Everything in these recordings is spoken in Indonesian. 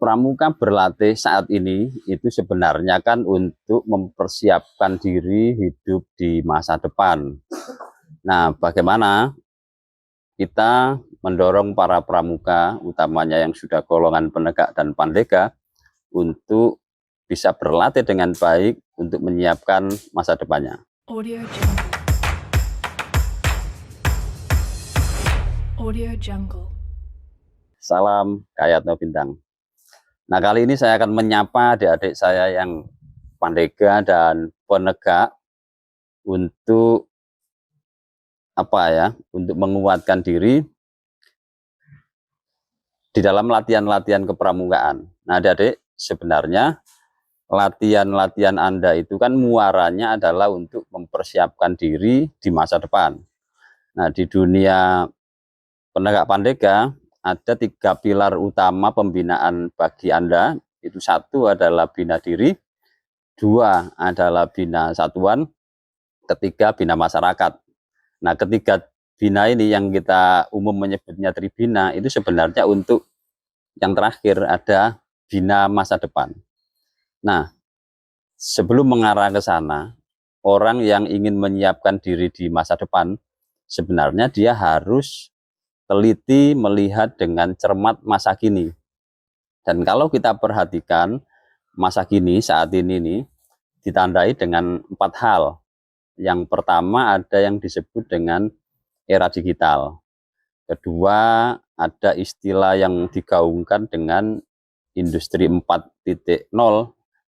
pramuka berlatih saat ini itu sebenarnya kan untuk mempersiapkan diri hidup di masa depan. Nah, bagaimana kita mendorong para pramuka, utamanya yang sudah golongan penegak dan pandega, untuk bisa berlatih dengan baik untuk menyiapkan masa depannya. Audio Jungle. Audio Jungle. Salam Kayatno Bintang. Nah, kali ini saya akan menyapa adik-adik saya yang pandega dan penegak untuk untuk menguatkan diri di dalam latihan-latihan kepramukaan. Nah, adik-adik, sebenarnya latihan-latihan Anda itu kan muaranya adalah untuk mempersiapkan diri di masa depan. Nah, di dunia penegak pandega ada 3 pilar utama pembinaan bagi Anda. Itu 1 adalah bina diri, 2 adalah bina satuan, 3 bina masyarakat. Nah, ketiga bina ini yang kita umum menyebutnya tribina, itu sebenarnya untuk yang terakhir ada bina masa depan. Nah, sebelum mengarah ke sana, orang yang ingin menyiapkan diri di masa depan, sebenarnya dia harus teliti melihat dengan cermat masa kini. Dan kalau kita perhatikan masa kini saat ini nih ditandai dengan 4 hal. Yang pertama ada yang disebut dengan era digital. Kedua ada istilah yang digaungkan dengan industri 4.0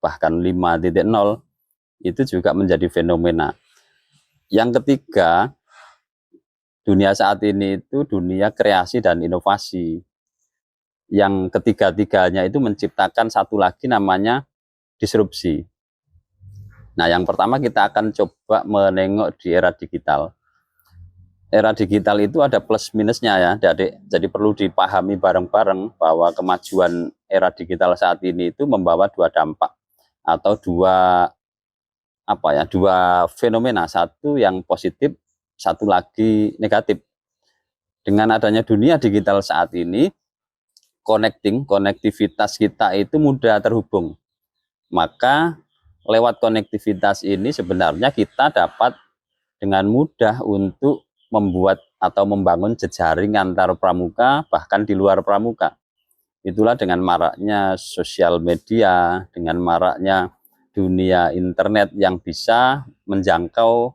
bahkan 5.0, itu juga menjadi fenomena. Yang ketiga, dunia saat ini itu dunia kreasi dan inovasi. Yang ketiga-tiganya itu menciptakan satu lagi namanya disrupsi. Nah, yang pertama kita akan coba menengok di era digital. Era digital itu ada plus minusnya ya, adik-adik. Jadi perlu dipahami bareng-bareng bahwa kemajuan era digital saat ini itu membawa 2 dampak atau dua fenomena, satu yang positif, satu lagi negatif. Dengan adanya dunia digital saat ini, konektivitas kita itu mudah terhubung. Maka lewat konektivitas ini sebenarnya kita dapat dengan mudah untuk membuat atau membangun jejaring antar pramuka bahkan di luar pramuka. Itulah dengan maraknya sosial media, dengan maraknya dunia internet yang bisa menjangkau,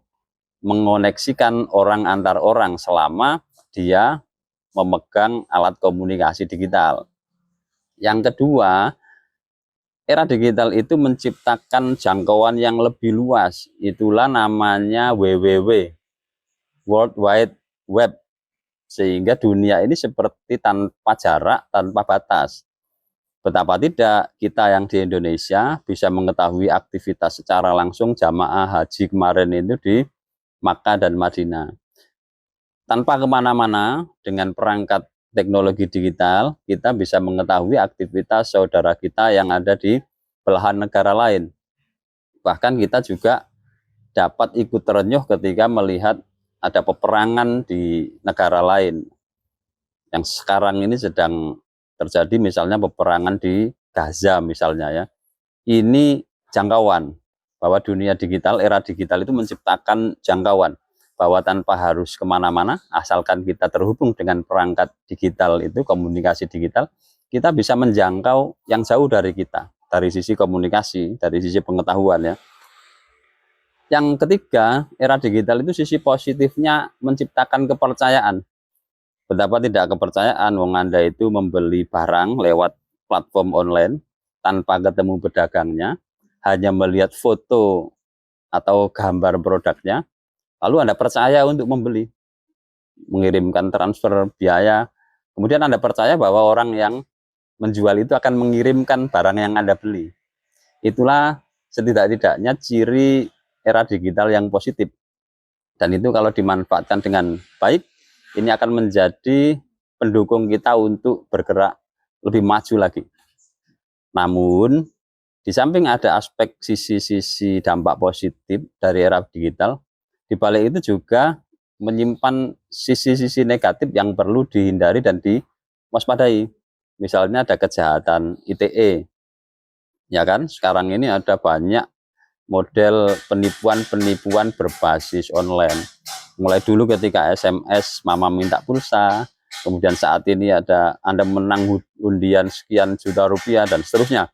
mengoneksikan orang antar orang selama dia memegang alat komunikasi digital. Yang kedua, era digital itu menciptakan jangkauan yang lebih luas. Itulah namanya WWW, World Wide Web. Sehingga dunia ini seperti tanpa jarak, tanpa batas. Betapa tidak kita yang di Indonesia bisa mengetahui aktivitas secara langsung jamaah haji kemarin itu di Makkah dan Madinah. Tanpa kemana-mana, dengan perangkat teknologi digital, kita bisa mengetahui aktivitas saudara kita yang ada di belahan negara lain. Bahkan kita juga dapat ikut terenyuh ketika melihat ada peperangan di negara lain. Yang sekarang ini sedang terjadi misalnya peperangan di Gaza misalnya ya. Ini jangkauan bahwa dunia digital, era digital itu menciptakan jangkauan bahwa tanpa harus kemana-mana, asalkan kita terhubung dengan perangkat digital itu, komunikasi digital, kita bisa menjangkau yang jauh dari kita, dari sisi komunikasi, dari sisi pengetahuan ya. Yang ketiga, era digital itu sisi positifnya menciptakan kepercayaan. Betapa tidak kepercayaan, wong Anda itu membeli barang lewat platform online tanpa ketemu pedagangnya, hanya melihat foto atau gambar produknya, lalu Anda percaya untuk membeli, mengirimkan transfer biaya, kemudian Anda percaya bahwa orang yang menjual itu akan mengirimkan barang yang Anda beli. Itulah setidak-tidaknya ciri era digital yang positif. Dan itu kalau dimanfaatkan dengan baik, ini akan menjadi pendukung kita untuk bergerak lebih maju lagi. Namun, di samping ada aspek sisi-sisi dampak positif dari era digital, di balik itu juga menyimpan sisi-sisi negatif yang perlu dihindari dan diwaspadai. misalnya ada kejahatan ITE, ya kan? Sekarang ini ada banyak model penipuan-penipuan berbasis online. Mulai dulu ketika SMS mama minta pulsa, kemudian saat ini ada Anda menang undian sekian juta rupiah dan seterusnya.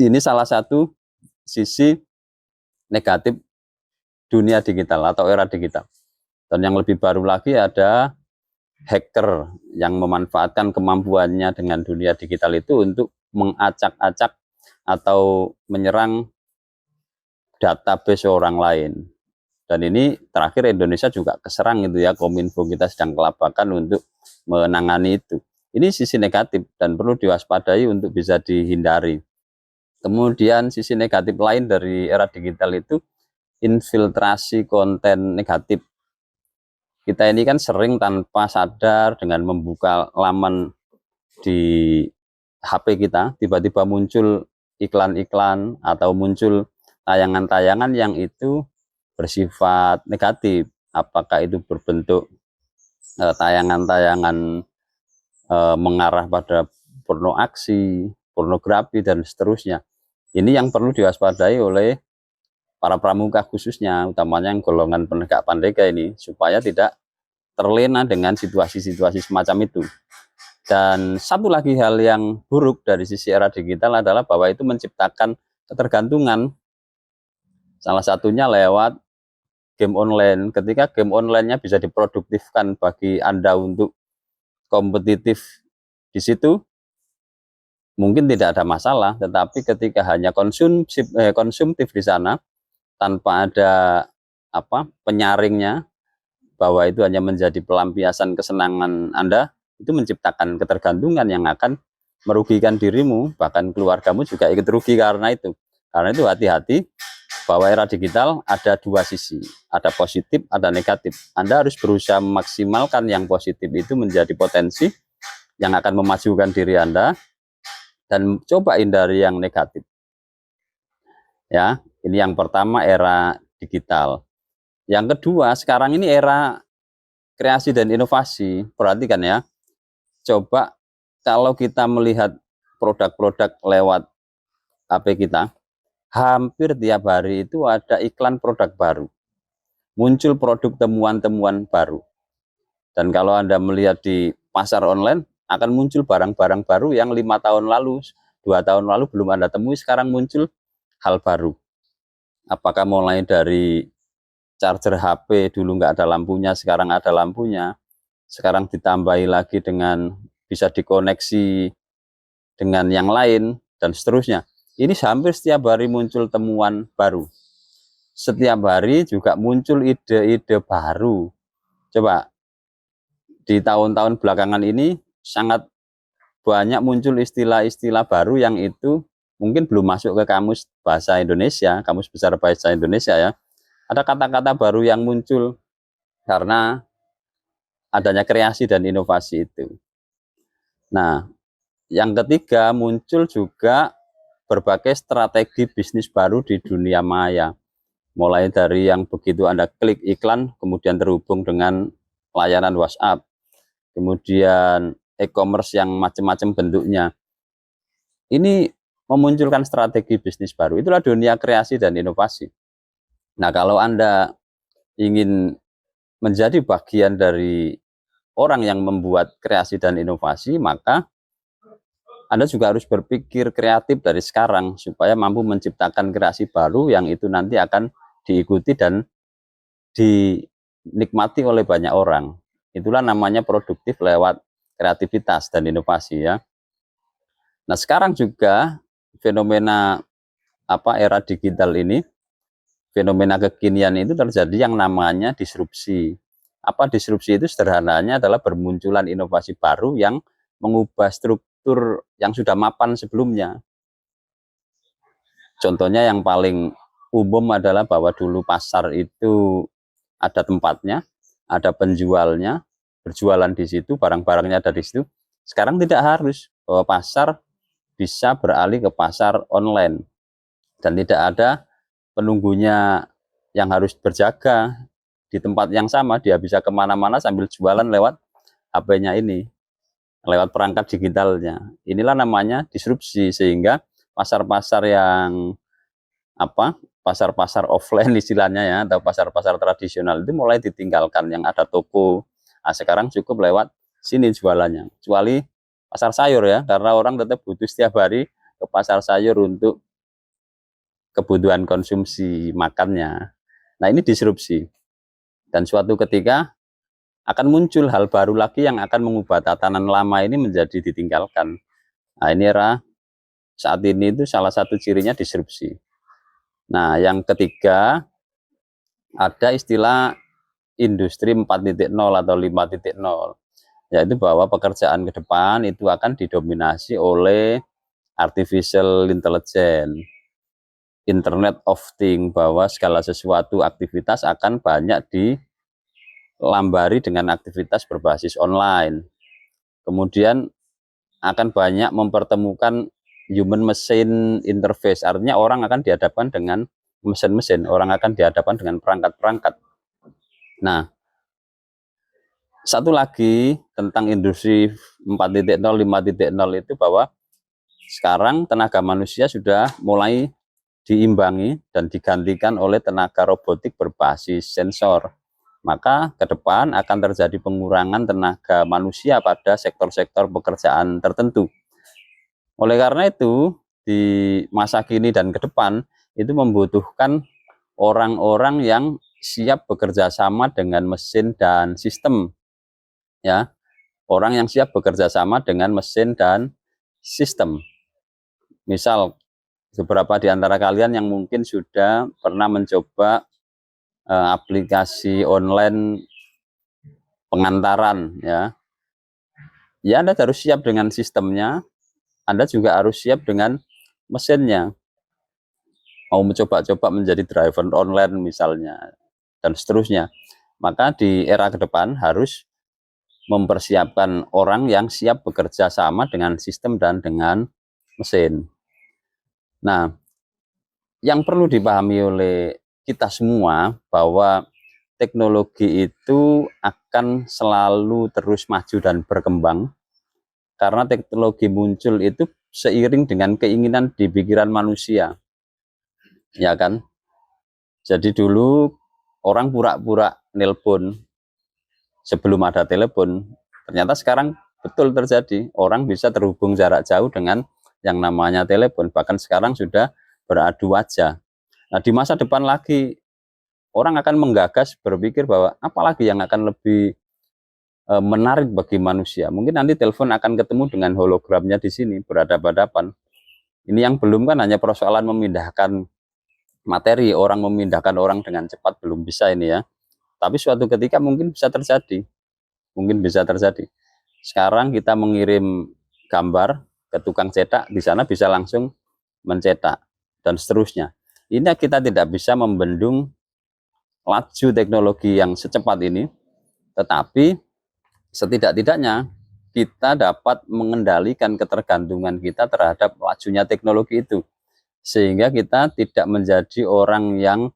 Ini salah satu sisi negatif dunia digital atau era digital. Dan yang lebih baru lagi ada hacker yang memanfaatkan kemampuannya dengan dunia digital itu untuk mengacak-acak atau menyerang database orang lain. Dan ini terakhir Indonesia juga keserang itu ya, Kominfo kita sedang kelabakan untuk menangani itu. Ini sisi negatif dan perlu diwaspadai untuk bisa dihindari. Kemudian sisi negatif lain dari era digital itu infiltrasi konten negatif. Kita ini kan sering tanpa sadar dengan membuka laman di HP kita, tiba-tiba muncul iklan-iklan atau muncul tayangan-tayangan yang itu bersifat negatif. Apakah itu berbentuk tayangan-tayangan mengarah pada porno aksi, pornografi, dan seterusnya. Ini yang perlu diwaspadai oleh para pramuka khususnya, utamanya yang golongan penegak pandega ini, supaya tidak terlena dengan situasi-situasi semacam itu. Dan satu lagi hal yang buruk dari sisi era digital adalah bahwa itu menciptakan ketergantungan. Salah satunya lewat game online. Ketika game online-nya bisa diproduktifkan bagi Anda untuk kompetitif di situ, mungkin tidak ada masalah. Tetapi ketika hanya konsumtif di sana, tanpa ada penyaringnya, bahwa itu hanya menjadi pelampiasan kesenangan Anda, itu menciptakan ketergantungan yang akan merugikan dirimu, bahkan keluargamu juga ikut rugi karena itu. Karena itu hati-hati, bahwa era digital ada dua sisi, ada positif, ada negatif. Anda harus berusaha memaksimalkan yang positif itu menjadi potensi yang akan memajukan diri Anda, dan coba hindari yang negatif. Ya, ini yang pertama, era digital. Yang kedua, sekarang ini era kreasi dan inovasi. Perhatikan ya, coba kalau kita melihat produk-produk lewat HP kita, hampir tiap hari itu ada iklan produk baru, muncul produk temuan-temuan baru. Dan kalau Anda melihat di pasar online, akan muncul barang-barang baru yang 5 tahun lalu, 2 tahun lalu belum Anda temui, sekarang muncul hal baru. Apakah mulai dari charger HP, dulu nggak ada lampunya, sekarang ada lampunya. Sekarang ditambahi lagi dengan bisa dikoneksi dengan yang lain, dan seterusnya. Ini hampir setiap hari muncul temuan baru. Setiap hari juga muncul ide-ide baru. Coba, di tahun-tahun belakangan ini sangat banyak muncul istilah-istilah baru yang itu mungkin belum masuk ke kamus bahasa Indonesia, kamus besar bahasa Indonesia ya. Ada kata-kata baru yang muncul karena adanya kreasi dan inovasi itu. Nah, yang ketiga, muncul juga berbagai strategi bisnis baru di dunia maya. Mulai dari yang begitu Anda klik iklan, kemudian terhubung dengan layanan WhatsApp. Kemudian e-commerce yang macam-macam bentuknya. Ini memunculkan strategi bisnis baru. Itulah dunia kreasi dan inovasi. Nah, kalau Anda ingin menjadi bagian dari orang yang membuat kreasi dan inovasi, maka Anda juga harus berpikir kreatif dari sekarang supaya mampu menciptakan kreasi baru yang itu nanti akan diikuti dan dinikmati oleh banyak orang. Itulah namanya produktif lewat kreativitas dan inovasi ya. Nah, sekarang juga fenomena era digital ini, fenomena kekinian itu terjadi yang namanya disrupsi. Apa disrupsi itu? Sederhananya adalah bermunculan inovasi baru yang mengubah struktur yang sudah mapan sebelumnya. Contohnya yang paling umum adalah bahwa dulu pasar itu ada tempatnya, ada penjualnya, berjualan di situ, barang-barangnya ada di situ. Sekarang tidak harus, bahwa pasar bisa beralih ke pasar online dan tidak ada penunggunya yang harus berjaga di tempat yang sama. Dia bisa kemana-mana sambil jualan lewat HP-nya ini. lewat perangkat digitalnya. Inilah namanya disrupsi, sehingga pasar-pasar yang pasar-pasar offline istilahnya ya, atau pasar-pasar tradisional itu mulai ditinggalkan, yang ada toko. Nah, sekarang cukup lewat sini jualannya. Kecuali pasar sayur ya, karena orang tetap butuh setiap hari ke pasar sayur untuk kebutuhan konsumsi makannya. Nah, ini disrupsi. Dan suatu ketika akan muncul hal baru lagi yang akan mengubah tatanan lama ini menjadi ditinggalkan. Nah, ini era saat ini itu salah satu cirinya disrupsi. Nah, yang ketiga, ada istilah industri 4.0 atau 5.0, yaitu bahwa pekerjaan ke depan itu akan didominasi oleh artificial intelligence, Internet of Things, bahwa segala sesuatu aktivitas akan banyak dilambari dengan aktivitas berbasis online. Kemudian akan banyak mempertemukan human machine interface, artinya orang akan dihadapkan dengan mesin-mesin, orang akan dihadapkan dengan perangkat-perangkat. Nah, satu lagi tentang industri 4.0, 5.0 itu bahwa sekarang tenaga manusia sudah mulai diimbangi dan digantikan oleh tenaga robotik berbasis sensor. Maka ke depan akan terjadi pengurangan tenaga manusia pada sektor-sektor pekerjaan tertentu. Oleh karena itu, di masa kini dan ke depan itu membutuhkan orang-orang yang siap bekerja sama dengan mesin dan sistem, ya. Orang yang siap bekerja sama dengan mesin dan sistem. Misal, beberapa di antara kalian yang mungkin sudah pernah mencoba aplikasi online pengantaran, ya. Ya, Anda harus siap dengan sistemnya, Anda juga harus siap dengan mesinnya. Mau mencoba-coba menjadi driver online misalnya, dan seterusnya. Maka di era ke depan harus mempersiapkan orang yang siap bekerja sama dengan sistem dan dengan mesin. Nah, yang perlu dipahami oleh kita semua bahwa teknologi itu akan selalu terus maju dan berkembang, karena teknologi muncul itu seiring dengan keinginan di pikiran manusia, ya kan? Jadi dulu orang pura-pura nelpon sebelum ada telepon, ternyata sekarang betul terjadi, orang bisa terhubung jarak jauh dengan yang namanya telepon, bahkan sekarang sudah beradu wajah. Nah, di masa depan lagi orang akan menggagas berpikir bahwa apalagi yang akan lebih menarik bagi manusia. Mungkin nanti telepon akan ketemu dengan hologramnya di sini, berhadapan-hadapan. Ini yang belum kan hanya persoalan memindahkan materi, orang memindahkan orang dengan cepat belum bisa ini ya. Tapi suatu ketika mungkin bisa terjadi. Mungkin bisa terjadi. Sekarang kita mengirim gambar ke tukang cetak, di sana bisa langsung mencetak dan seterusnya. Ini kita tidak bisa membendung laju teknologi yang secepat ini, tetapi setidak-tidaknya kita dapat mengendalikan ketergantungan kita terhadap lajunya teknologi itu, sehingga kita tidak menjadi orang yang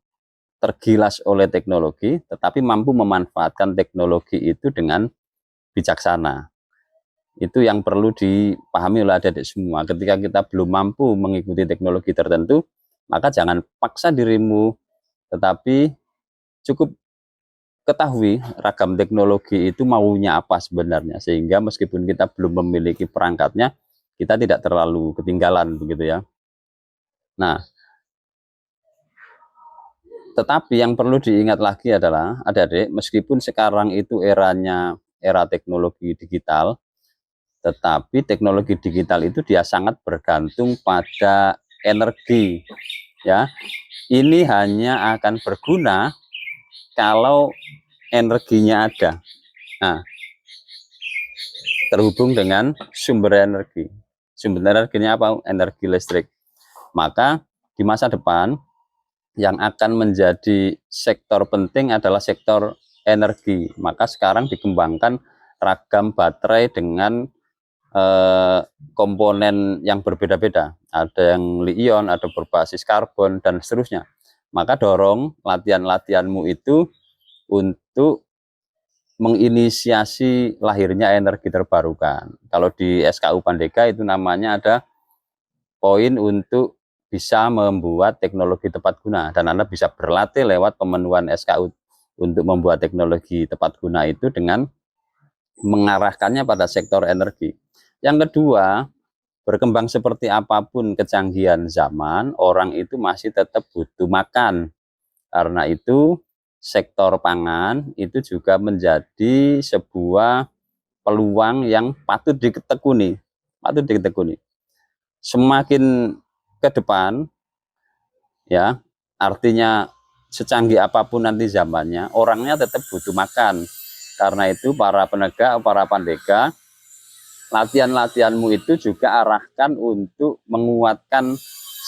tergilas oleh teknologi, tetapi mampu memanfaatkan teknologi itu dengan bijaksana. Itu yang perlu dipahami oleh adik-adik semua. Ketika kita belum mampu mengikuti teknologi tertentu, maka jangan paksa dirimu, tetapi cukup ketahui ragam teknologi itu maunya apa sebenarnya, sehingga meskipun kita belum memiliki perangkatnya, kita tidak terlalu ketinggalan begitu ya. Nah, tetapi yang perlu diingat lagi adalah adik-adik, meskipun sekarang itu eranya era teknologi digital, tetapi teknologi digital itu dia sangat bergantung pada energi, ya. Ini hanya akan berguna kalau energinya ada. Nah, terhubung dengan sumber energi. Sumber energinya apa? Energi listrik. Maka di masa depan yang akan menjadi sektor penting adalah sektor energi. Maka sekarang dikembangkan ragam baterai dengan komponen yang berbeda-beda. Ada yang li-ion, ada berbasis karbon, dan seterusnya. Maka dorong latihan-latihanmu itu untuk menginisiasi lahirnya energi terbarukan. Kalau di SKU Pandega itu namanya ada poin untuk bisa membuat teknologi tepat guna, dan Anda bisa berlatih lewat pemenuhan SKU untuk membuat teknologi tepat guna itu dengan mengarahkannya pada sektor energi. Yang kedua, berkembang seperti apapun kecanggihan zaman, orang itu masih tetap butuh makan. Karena itu sektor pangan itu juga menjadi sebuah peluang yang patut ditekuni. Semakin ke depan, ya, artinya secanggih apapun nanti zamannya, orangnya tetap butuh makan. Karena itu para penegak, para pandega, latihan-latihanmu itu juga arahkan untuk menguatkan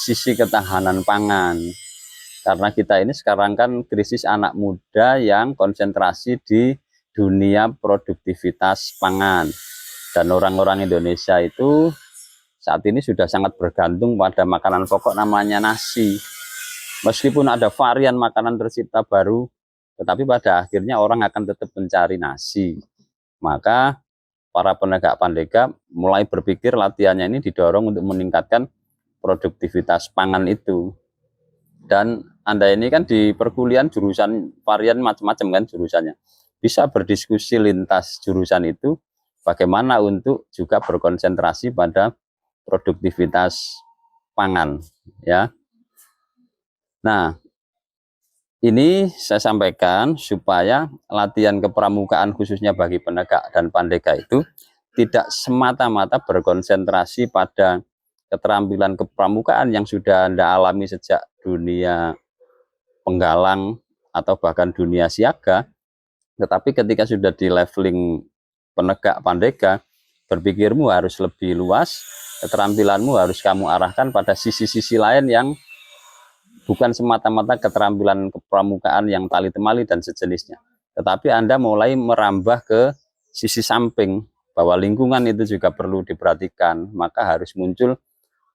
sisi ketahanan pangan. Karena kita ini sekarang kan krisis anak muda yang konsentrasi di dunia produktivitas pangan. Dan orang-orang Indonesia itu saat ini sudah sangat bergantung pada makanan pokok namanya nasi. Meskipun ada varian makanan tercipta baru, tetapi pada akhirnya orang akan tetap mencari nasi. Maka para penegak pandega mulai berpikir latihannya ini didorong untuk meningkatkan produktivitas pangan itu. Dan Anda ini kan di perkuliahan jurusan varian macam-macam kan jurusannya. Bisa berdiskusi lintas jurusan itu bagaimana untuk juga berkonsentrasi pada produktivitas pangan, ya. Nah, ini saya sampaikan supaya latihan kepramukaan khususnya bagi penegak dan pandega itu tidak semata-mata berkonsentrasi pada keterampilan kepramukaan yang sudah Anda alami sejak dunia penggalang atau bahkan dunia siaga, tetapi ketika sudah di leveling penegak pandega, berpikirmu harus lebih luas, keterampilanmu harus kamu arahkan pada sisi-sisi lain yang bukan semata-mata keterampilan kepramukaan yang tali temali dan sejenisnya, tetapi Anda mulai merambah ke sisi samping bahwa lingkungan itu juga perlu diperhatikan. Maka harus muncul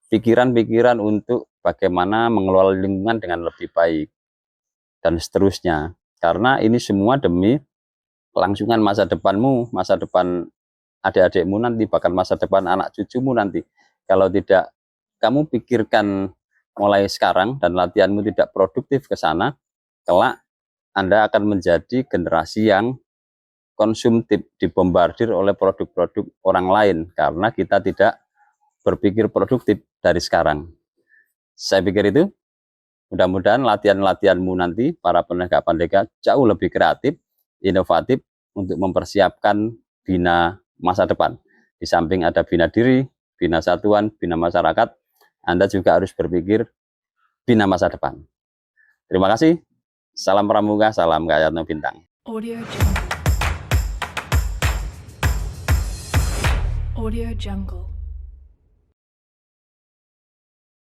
pikiran-pikiran untuk bagaimana mengelola lingkungan dengan lebih baik dan seterusnya, karena ini semua demi kelangsungan masa depanmu, masa depan adik-adikmu nanti, bahkan masa depan anak cucumu nanti. Kalau tidak kamu pikirkan mulai sekarang dan latihanmu tidak produktif ke sana, kelak Anda akan menjadi generasi yang konsumtif, dibombardir oleh produk-produk orang lain karena kita tidak berpikir produktif dari sekarang. Saya pikir itu, mudah-mudahan latihan-latihanmu nanti para penegak pandega jauh lebih kreatif, inovatif untuk mempersiapkan bina masa depan. Di samping ada bina diri, bina satuan, bina masyarakat, Anda juga harus berpikir bina masa depan. Terima kasih. Salam Pramuka, salam Kayatno Bintang. Audio Jungle.